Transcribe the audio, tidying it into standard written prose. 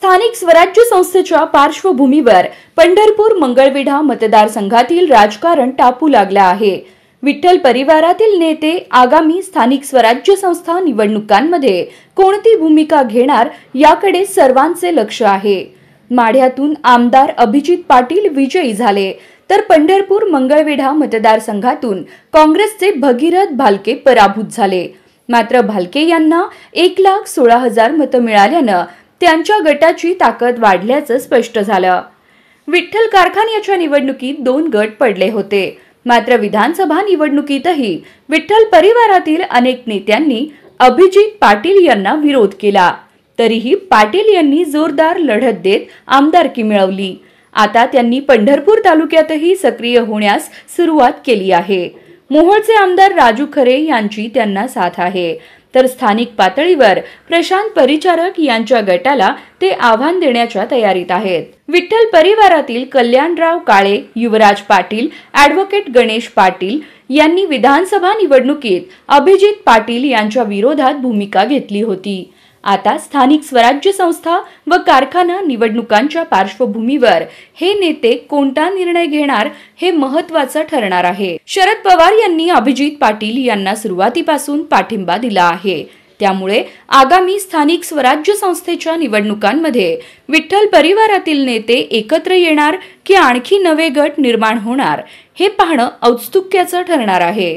स्थानिक स्वराज्य संस्थेच्या पार्श्वभूमीवर पंढरपूर मंगळवेढा मतदारसंघातील राजकारण तापू लागले आहे। विठ्ठल परिवारातील नेते आगामी स्थानिक स्वराज्य संस्था निवडणुकांमध्ये कोणती भूमिका घेणार याकडे सर्वांचे लक्ष आहे। माढ्यातून आमदार अभिजित पाटील विजयी झाले, तर पंढरपूर मंगळवेढा मतदारसंघातून काँग्रेसचे भगीरथ भालके पराभूत झाले। मात्र भालके यांना 1,16,000 मतं मिळाल्याने त्यांच्या गटाची ताकद वाढल्याचं स्पष्ट झालं। विठ्ठल कारखान्याच्या निवडणुकीत 2 गट पडले होते, मात्र विधानसभा निवडणुकीतही विठ्ठल परिवारातील अनेक नेत्यांनी अभिजित पाटील यांना विरोध केला। तरीही पाटील यांनी जोरदार लढत देत आमदारकी मिळवली। आता त्यांनी पंढरपूर तालुक्यातही सक्रिय होण्यास सुरुवात केली आहे। मोहोळचे आमदार राजू खरे यांची त्यांना साथ आहे, तर स्थानिक पातळीवर प्रशांत परिचारक यांच्या गटाला ते आव्हान देण्याच्या तयारीत आहेत। विठ्ठल परिवारातील कल्याणराव काळे, युवराज पाटील, ॲडव्होकेट गणेश पाटील यांनी विधानसभा निवडणुकीत अभिजित पाटील यांच्या विरोधात भूमिका घेतली होती। आता स्थानिक स्वराज्य संस्था व कारखाना निवडणुकांच्या पार्श्वभूमीवर हे नेते कोणता निर्णय घेणार हे महत्त्वाचं ठरणार आहे। शरद पवार यांनी अभिजित पाटील यांना सुरुवातीपासून पाठिंबा दिला आहे, त्यामुळे आगामी स्थानिक स्वराज्य संस्थेच्या निवडणुकांमध्ये विठ्ठल परिवारातील नेते एकत्र येणार की आणखी नवे गट निर्माण होणार हे पाहणं औत्सुक्याचं ठरणार आहे।